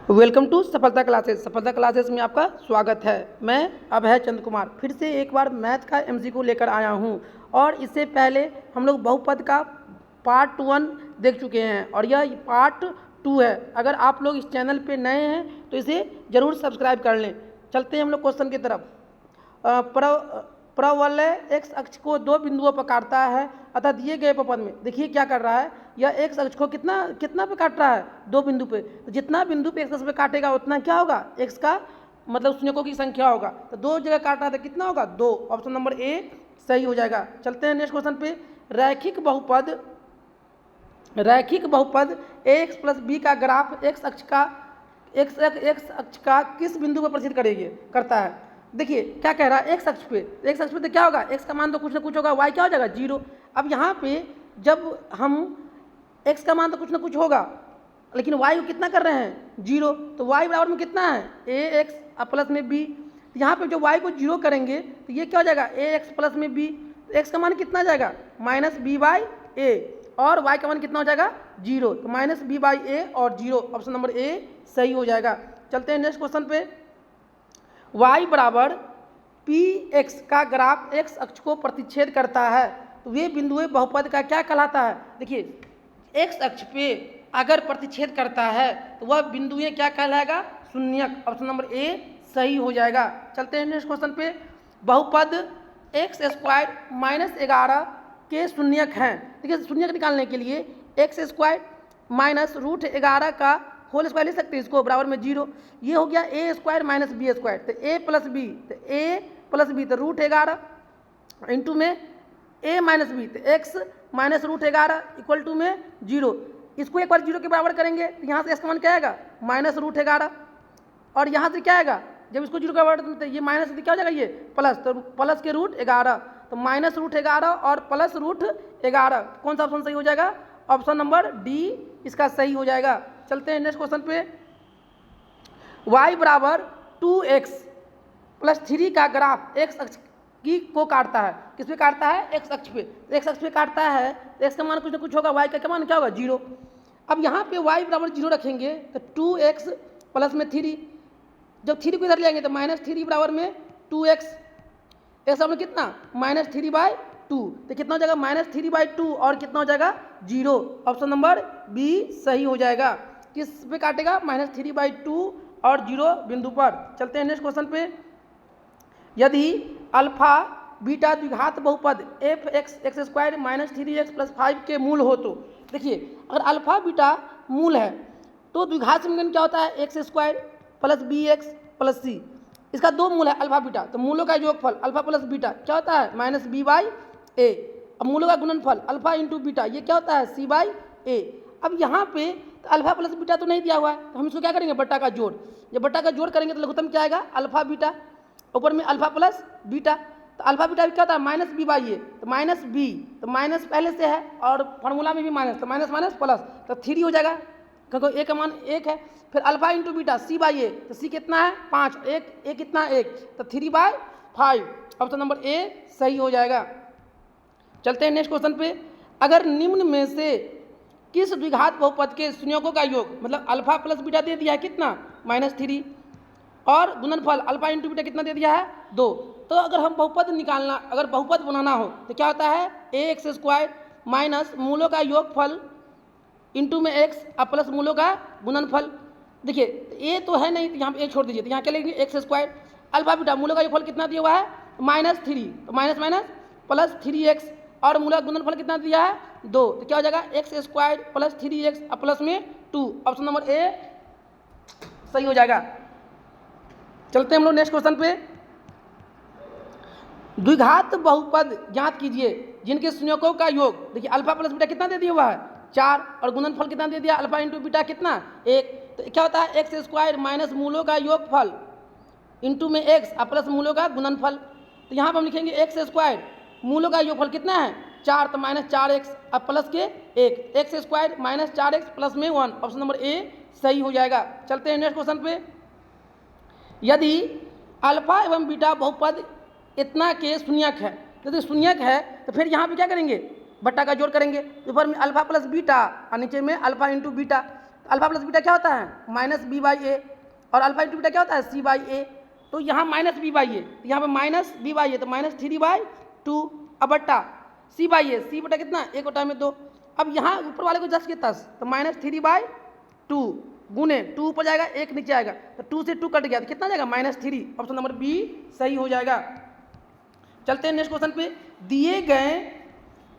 Welcome to सफलता classes. सफलता classes में आपका स्वागत है। मैं अभय चंद्र कुमार फिर से एक बार मैथ का एमसीक्यू लेकर आया हूं। और इससे पहले हम लोग बहुपद का पार्ट 1 देख चुके हैं और यह पार्ट 2 है। अगर आप लोग इस चैनल पे नए हैं तो इसे ज़रूर सब्सक्राइब कर लें। चलते हैं हम लोग क्वेश्चन की तरफ। प्रवलय एक्स अक्ष को दो बिंदुओं पर काटता है अतः दिए गए पद में देखिए क्या कर रहा है। यह एक्स अक्ष को कितना पे काट रहा है, दो बिंदु पे। तो जितना बिंदु पे एक्स अक्ष पे काटेगा उतना क्या होगा, एक्स का मतलब शून्यकों की संख्या होगा। तो दो जगह काट रहा था, कितना होगा, दो। ऑप्शन नंबर ए सही हो जाएगा। चलते हैं नेक्स्ट क्वेश्चन पे। रैखिक बहुपद एक्स प्लस बी का ग्राफ एक्स अक्ष का किस बिंदु पर प्रदर्शित करता है। देखिए क्या कह रहा है, एक्स अक्ष पे तो क्या होगा, एक्स का मान तो कुछ ना कुछ होगा, वाई क्या हो जाएगा, जीरो। अब यहाँ पे जब हम एक्स का मान तो कुछ ना कुछ होगा लेकिन वाई को कितना कर रहे हैं, जीरो। तो वाई बराबर में कितना है, ए एक्स प्लस में बी। तो यहाँ पे जो वाई को जीरो करेंगे तो ये क्या हो जाएगा, ए एक्स प्लस में बी। एक्स का मान कितना जाएगा, माइनस बी बाई ए, और वाई का मान कितना हो जाएगा, जीरो। तो माइनस बी बाई ए और जीरो, ऑप्शन नंबर ए सही हो जाएगा। चलते हैं नेक्स्ट क्वेश्चन पे। y बराबर पी एक्स का ग्राफ एक्स अक्ष को प्रतिच्छेद करता है तो वे बिंदुएं बहुपद का क्या कहलाता है। देखिए एक्स अक्ष पे अगर प्रतिच्छेद करता है तो वह बिंदुएं क्या कहलाएगा, शून्यक। ऑप्शन नंबर ए सही हो जाएगा। चलते हैं नेक्स्ट क्वेश्चन पे। बहुपद एक्स स्क्वायर माइनस 11 के शून्यक हैं। देखिए शून्यक निकालने के लिए एक्स स्क्वायर माइनस रूट 11 का होल स्क्वायर ले सकते हैं, इसको बराबर में जीरो। ये हो गया A square minus B square, तो ए प्लस बी, तो ए प्लस बी तो रूट 11 इंटू में ए माइनस बी, तो X minus root 11 equal to में जीरो। इसको एक बार जीरो के बराबर करेंगे तो यहाँ से एक्स का मान क्या आएगा, माइनस रूट 11, और यहाँ से क्या आएगा, जब इसको जीरो के बराबर तो ये माइनस क्या हो जाएगा, ये प्लस, तो प्लस के रूट 11, तो माइनस रूट 11 और प्लस रूट 11, कौन सा ऑप्शन सही हो जाएगा, ऑप्शन नंबर डी इसका सही हो जाएगा। चलते हैं नेक्स्ट क्वेश्चन पे। y बराबर 2x प्लस 3 का ग्राफ एक्स अक्ष को काटता है। किस पे काटता है, एक्स अक्ष पे। एक्स अक्ष पे काटता है तो एक्स का मान कुछ ना कुछ होगा, y का मान क्या होगा, जीरो। अब यहाँ पे y बराबर जीरो रखेंगे तो 2x प्लस में 3, जब 3 को इधर ले आएंगे तो माइनस 3 बराबर में 2x, एक्स में कितना, माइनस 3 बाई 2, तो कितना हो जाएगा, माइनस 3 बाई 2 और कितना हो जाएगा, जीरो। ऑप्शन नंबर बी सही हो जाएगा। किस पे काटेगा, माइनस 3 बाई 2 और जीरो बिंदु पर। चलते हैं नेक्स्ट क्वेश्चन पे। यदि अल्फा बीटा द्विघात बहुपद F x square minus 3x plus 5 के मूल हो तो देखिए अगर अल्फा बीटा मूल है तो द्विघात समीकरण क्या होता है, x square plus b x plus c. इसका दो मूल है अल्फा बीटा, तो मूलों का योगफल अल्फा प्लस बीटा क्या होता है, माइनस बी बाई ए। अब मूलों का गुणनफल अल्फा इंटू बीटा ये क्या होता है, सी बाई ए। अब यहाँ पे तो अल्फा प्लस बीटा तो नहीं दिया हुआ है तो हम इसको क्या करेंगे, बट्टा का जोड़। जब बट्टा का जोड़ करेंगे तो लघुत्तम क्या आएगा, अल्फा बीटा, ऊपर में अल्फा प्लस बीटा। तो अल्फा बीटा क्या होता है, माइनस बी बाई ए, तो माइनस बी, तो माइनस पहले से है और फार्मूला में भी माइनस, तो माइनस माइनस प्लस, तो 3 हो जाएगा क्योंकि ए का मान 1 है। फिर alpha into beta c by a, तो सी कितना है 5, ए कितना 1, तो 3/5, ऑप्शन नंबर ए सही हो जाएगा। चलते हैं नेक्स्ट क्वेश्चन पे। अगर निम्न में से किस द्विघात बहुपद के संयोगों का योग, मतलब अल्फा प्लस बीटा दे दिया है कितना, -3, और गुणनफल अल्फा इंटू बीटा कितना दे दिया है, 2। तो अगर हम बहुपद निकालना, अगर बहुपद बनाना हो तो क्या होता है, ए एक्स स्क्वायर माइनस मूलों का योगफल इंटू में एक्स प्लस मूलों का गुणनफल। देखिए ए तो है नहीं तो यहाँ पे ए छोड़ दीजिए, तो यहाँ क्या लेंगे, एक्स स्क्वायर अल्फा बीटा मूलों का योगफल कितना दिया हुआ है, -3, तो माइनस माइनस प्लस 3x, और मूलक गुणनफल कितना दिया है, 2, तो क्या हो जाएगा, x square plus 3x plus में 2, ऑप्शन नंबर ए सही हो जाएगा। चलते हैं हम लोग नेक्स्ट क्वेश्चन पे। द्विघात बहुपद ज्ञात कीजिए जिनके संयोगों का योग, देखिए अल्फा प्लस बीटा कितना दे दिया हुआ है, 4, और गुणनफल कितना दे दिया, अल्फा इंटू बीटा कितना 1, तो क्या होता है, एक्स स्क्वायर माइनस मूलों का योगफल इंटू में एक्स प्लस मूलों का गुणनफल। तो यहाँ पर हम लिखेंगे एक्स स्क्वायर मूलों का योगफल कितना है, 4, तो -4x अब प्लस के 1, एक्स स्क्वायर -4x प्लस में 1, ऑप्शन नंबर ए सही हो जाएगा। चलते हैं नेक्स्ट क्वेश्चन पे। यदि अल्फा एवं बीटा बहुपद इतना के शून्यक है, यदि शून्यक है तो फिर यहाँ पे क्या करेंगे, बट्टा का जोड़ करेंगे, ऊपर में अल्फा प्लस बीटा और नीचे में alpha into beta. Alpha plus beta क्या होता है, माइनस बी बाई ए, और अल्फा इंटू बीटा क्या होता है, सी बाई ए। तो यहाँ माइनस बी बाई ए, तो यहाँ पे माइनस बी बाई ए, तो माइनस 3/2 अब बट्टा सी बाई ए, सी बटा कितना 1/2। अब यहाँ ऊपर वाले को जस्ट के तस, तो माइनस 3/2 गुने 2 ऊपर जाएगा 1 नीचे आएगा, तो 2 से 2 कट गया, तो कितना जाएगा -3। ऑप्शन नंबर बी सही हो जाएगा। चलते हैं नेक्स्ट क्वेश्चन पे। दिए गए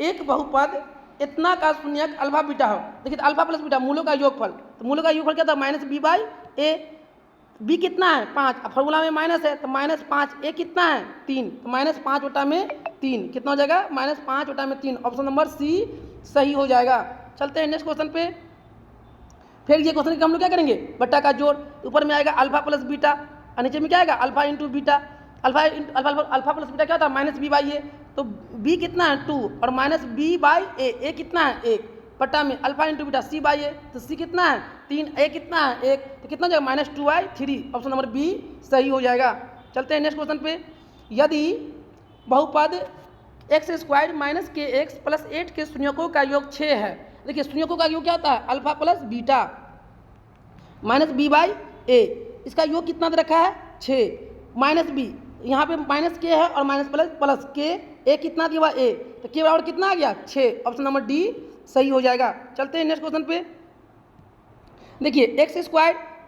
एक बहुपद इतना का शून्यक अल्फा बीटा हो। देखिए तो अल्फा प्लस बीटा मूलों का योगफल, तो मूलों का योगफल क्या था, minus B by A. B कितना है 5, अब फॉर्मूला में माइनस है तो -5, ए कितना है 3, तो -5/3 कितना हो जाएगा, -5/3। ऑप्शन नंबर सी सही हो जाएगा। चलते हैं नेक्स्ट क्वेश्चन पे। फिर ये क्वेश्चन हम लोग क्या करेंगे, बट्टा का जोड़, ऊपर में आएगा अल्फा प्लस बीटा और नीचे में क्या आएगा, alpha into beta. Alpha plus beta क्या होता है, माइनस बी बाई ए, तो बी कितना है 2 और माइनस बी बाई ए कितना है 1, बट्टा में alpha into beta c by a, तो सी कितना है 3, ए कितना है 1, तो कितना हो जाएगा -2/3। ऑप्शन नंबर बी सही हो जाएगा। चलते हैं नेक्स्ट क्वेश्चन पे। यदि बहुपद x² - kx + 8 के शून्यकों का योग 6 है। देखिए शून्यकों का योग क्या होता है, alpha plus beta minus B by a, इसका योग कितना दे रखा है 6, माइनस बी, यहाँ पे माइनस के है और माइनस प्लस के, ए कितना दिया हुआ ए, तो के बराबर कितना आ गया 6। ऑप्शन नंबर डी सही हो जाएगा। चलते हैं नेक्स्ट क्वेश्चन पे। देखिए x²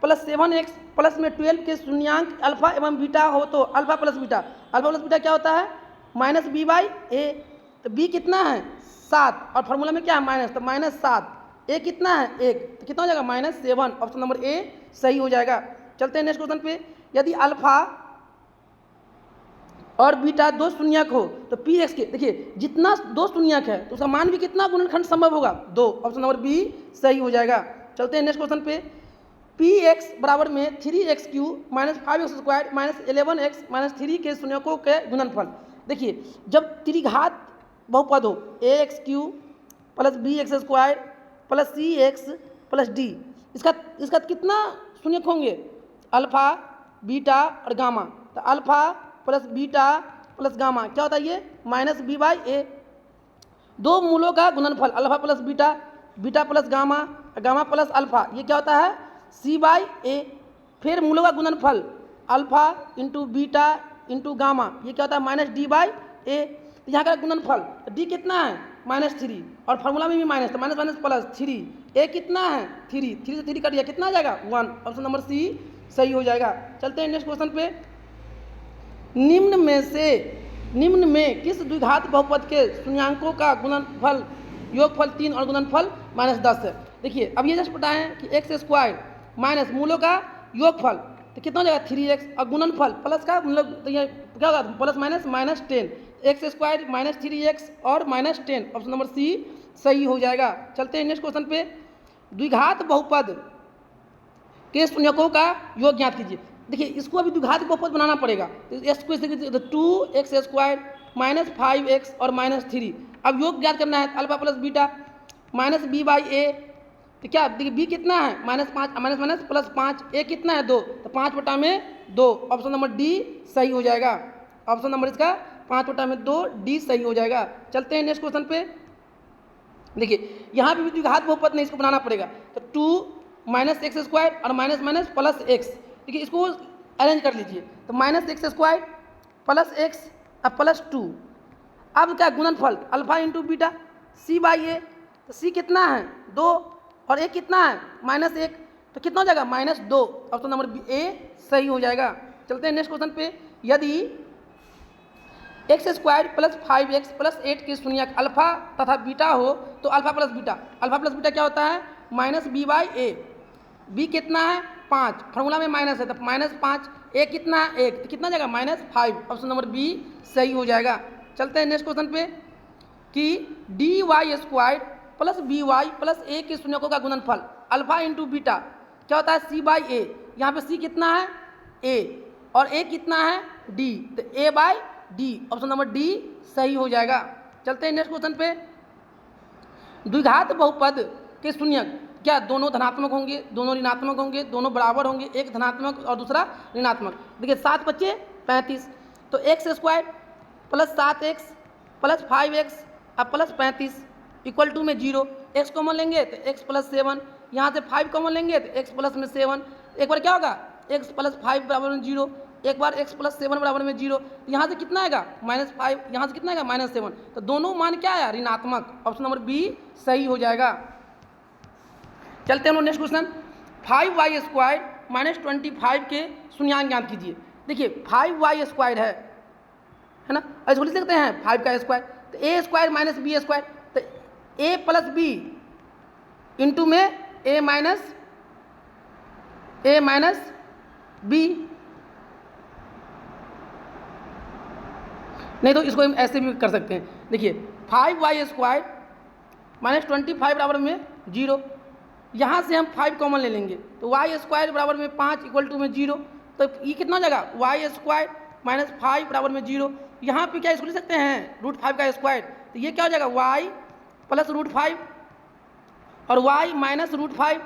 + 7x प्लस में 12 के शून्यांक अल्फा एवं बीटा हो तो अल्फा प्लस बीटा क्या होता है, माइनस बी बाई ए, तो बी कितना है 7 और फार्मूला में क्या है माइनस, तो -7, ए कितना है 1, तो कितना हो जाएगा -7। ऑप्शन नंबर ए सही हो जाएगा। चलते हैं नेक्स्ट क्वेश्चन पे। यदि अल्फा और बीटा दो शून्यक हो तो पी एक्स के, देखिए जितना दो शून्यक है तो उसका मान भी कितना गुणनखंड संभव होगा 2। ऑप्शन नंबर बी सही हो जाएगा। चलते हैं नेक्स्ट क्वेश्चन पे। पी एक्स बराबर में 3x³ - 5x² - 11x - 3 के शून्यकों के गुणनफल। देखिए जब त्रिघात बहुपद हो ax³ + bx² + cx + d, इसका कितना शून्यक होंगे, अल्फा बीटा और गामा, तो alpha plus beta plus gamma क्या होता है ये माइनस बी बाई ए। दो मूलों का गुणनफल alpha plus beta, beta plus gamma, gamma plus alpha, ये क्या होता है सी बाई ए। फिर मूलों का गुणनफल alpha into beta into gamma, ये क्या होता है माइनस डी बाई ए। तो यहाँ का गुणनफल डी कितना है -3 और फार्मूला में भी माइनस, तो माइनस माइनस प्लस 3, ए कितना है 3, 3 से 3 कट गया, कितना आ जाएगा 1। ऑप्शन नंबर सी सही हो जाएगा। चलते हैं नेक्स्ट क्वेश्चन पे। निम्न में किस द्विघात बहुपद के शून्यांकों का गुणनफल योगफल 3 और गुणनफल -10 है। देखिए अब ये जस्ट बताएं कि x² माइनस मूलों का योगफल तो कितना हो जाएगा 3x और गुणनफल प्लस का मतलब तो ये क्या होगा प्लस माइनस -10, x² - 3x और -10। ऑप्शन नंबर सी सही हो जाएगा। चलते हैं नेक्स्ट क्वेश्चन पे। द्विघात बहुपद के शून्यकों का योग ज्ञात कीजिए। देखिए इसको अभी द्विघात बहुपद बनाना पड़ेगा, तो x को 2x² - 5x और -3। अब योग ज्ञात करना है, alpha plus beta minus B by a, तो क्या देखिए बी कितना है -5 माइनस प्लस 5, ए कितना है 2, तो 5/2। ऑप्शन नंबर डी सही हो जाएगा। ऑप्शन नंबर इसका 5/2 डी सही हो जाएगा। चलते हैं नेक्स्ट क्वेश्चन पे। देखिए यहाँ पे भी द्विघात बहुपद नहीं, इसको बनाना पड़ेगा, तो 2 - x² और माइनस प्लस x। देखिए इसको अरेंज कर लीजिए, तो -x² + x और +2। अब क्या गुणनफल alpha into beta c by a, तो सी कितना है 2 और ए कितना है -1, तो कितना हो जाएगा -2। ऑप्शन नंबर बी ए सही हो जाएगा। चलते हैं नेक्स्ट क्वेश्चन पे। यदि x² + 5x + 8 के शून्यक अल्फा तथा बीटा हो तो अल्फा प्लस बीटा क्या होता है minus B by A. B कितना है 5, फार्मूला में माइनस है तो -5, ए कितना है 1, तो कितना जाएगा -5। ऑप्शन नंबर बी सही हो जाएगा। चलते हैं नेक्स्ट क्वेश्चन पे कि dy² + by + a के शून्यकों का गुणनफल अल्फा इंटू बीटा क्या होता है सी बाई ए। यहाँ पे सी कितना है a और a कितना है d, तो a by d। Option number D सही हो जाएगा। चलते हैं नेक्स्ट क्वेश्चन पे। द्विघात बहुपद के शून्यक क्या दोनों धनात्मक होंगे, दोनों ऋणात्मक होंगे, दोनों बराबर होंगे, एक धनात्मक और दूसरा ऋणात्मक। देखिए 7 × 5 = 35, तो x² + 7x + 5x और +35 = में 0, x कॉमन लेंगे तो x + 7, यहाँ से 5 कॉमन लेंगे तो x प्लस में 7, एक बार क्या होगा x प्लस 5 बराबर में 0, एक बार x प्लस 7 बराबर में 0, तो यहाँ से कितना आएगा -5, यहाँ से कितना आएगा -7, तो दोनों मान क्या आया ऋणात्मक, ऑप्शन नंबर बी सही हो जाएगा। चलते हैं हम नेक्स्ट क्वेश्चन, 5y² -25 के शून्यांक ज्ञात कीजिए। देखिए 5y² है ना, ऐसे लिख सकते हैं 5 का स्क्वायर, तो a² - b², तो a प्लस बी इंटू में a माइनस बी, नहीं तो इसको हम ऐसे भी कर सकते हैं। देखिए 5y² -25 बराबर में 0, यहाँ से हम 5 कॉमन ले लेंगे तो y² बराबर में 5 इक्वल टू में 0, तो ये कितना हो जाएगा y² -5 बराबर में 0, यहाँ पे क्या इसको लिख सकते हैं √5 का स्क्वायर, तो ये क्या हो जाएगा y प्लस √5 और y माइनस √5,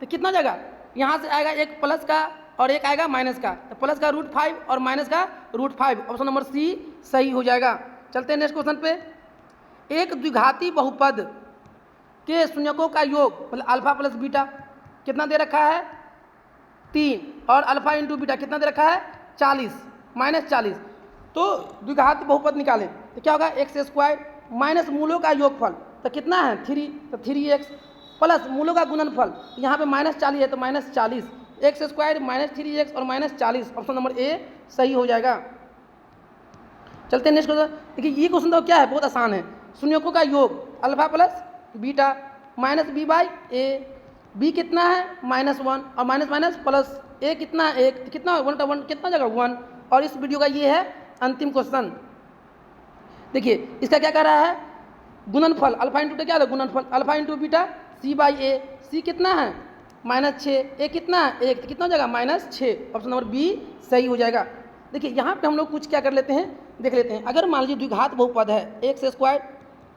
तो कितना हो जाएगा, यहाँ से आएगा एक प्लस का और एक आएगा माइनस का, तो प्लस का √5 और माइनस का √5, ऑप्शन नंबर सी सही हो जाएगा। चलते हैं नेक्स्ट क्वेश्चन पे, एक द्विघाती बहुपद के शून्यकों का योग मतलब अल्फा प्लस बीटा कितना दे रखा है 3, और अल्फा इंटू बीटा कितना दे रखा है 40 -40, तो द्विघात बहुपद निकालें तो क्या होगा x² माइनस मूलों का योगफल तो कितना है 3, तो 3x प्लस मूलों का गुणनफल, यहाँ पे -40 है तो -40, x² -3x और -40, ऑप्शन नंबर ए सही हो जाएगा। चलते हैं नेक्स्ट क्वेश्चन, देखिए ये क्वेश्चन तो क्या है बहुत आसान है, शून्यकों का योग alpha plus beta minus b/a, b कितना है -1 और माइनस प्लस a कितना है 1, कितना 1 कितना जगह 1, और इस वीडियो का ये है अंतिम क्वेश्चन। देखिए इसका क्या कर रहा है गुणनफल, अल्फा इंटू क्या है गुणनफल alpha into beta c/a, c कितना है -6, a कितना है 1, तो कितना हो जाएगा -6, ऑप्शन नंबर बी सही हो जाएगा। देखिए यहाँ पे हम लोग कुछ क्या कर लेते हैं देख लेते हैं, अगर मान लीजिए द्विघात बहुपद है x²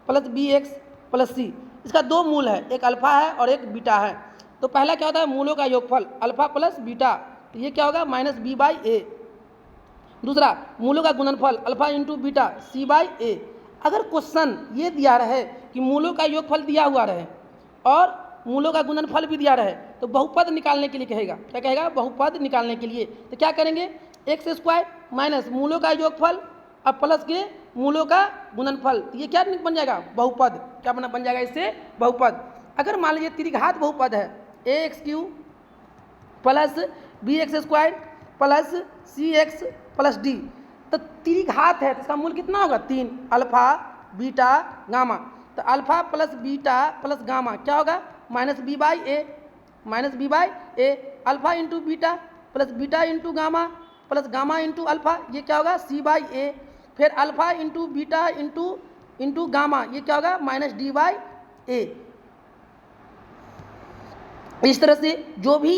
plus bx plus c, इसका दो मूल है, एक अल्फा है और एक बीटा है, तो पहला क्या होता है मूलों का योगफल अल्फा प्लस बीटा, तो ये क्या होगा -b/a, दूसरा मूलों का गुणनफल अल्फा इंटू बीटा c/a। अगर क्वेश्चन ये दिया रहे कि मूलों का योगफल दिया हुआ रहे और मूलों का गुणनफल भी दिया रहे तो बहुपद निकालने के लिए कहेगा, क्या कहेगा बहुपद निकालने के लिए, तो क्या करेंगे x² माइनस मूलों का योगफल और प्लस के मूलों का गुणनफल, तो ये क्या बन जाएगा बहुपद, क्या बन जाएगा इससे बहुपद। अगर मान लीजिए त्रिघात बहुपद है ax³ plus bx² plus cx plus d, तो त्रिघात है तो इसका मूल कितना होगा 3, अल्फा बीटा गामा, तो alpha plus beta plus gamma क्या होगा -b/a alpha into beta plus beta into gamma plus gamma into alpha, ये क्या होगा c/a, फिर alpha into beta into gamma, ये क्या होगा -d/a। इस तरह से जो भी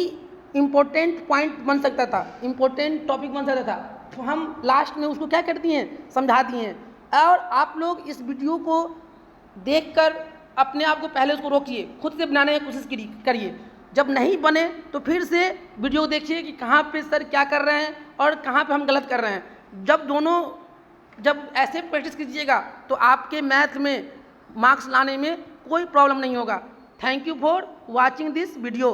इम्पोर्टेंट पॉइंट बन सकता था, इम्पोर्टेंट टॉपिक बन सकता था, तो हम लास्ट में उसको क्या कर दिए हैं समझा दिए हैं, और आप लोग इस वीडियो को देखकर अपने आप को पहले उसको रोकिए, खुद से बनाने की कोशिश करिए, जब नहीं बने तो फिर से वीडियो देखिए कि कहाँ पे सर क्या कर रहे हैं और कहाँ पे हम गलत कर रहे हैं। जब ऐसे प्रैक्टिस कीजिएगा तो आपके मैथ में मार्क्स लाने में कोई प्रॉब्लम नहीं होगा। Thank you for watching this video.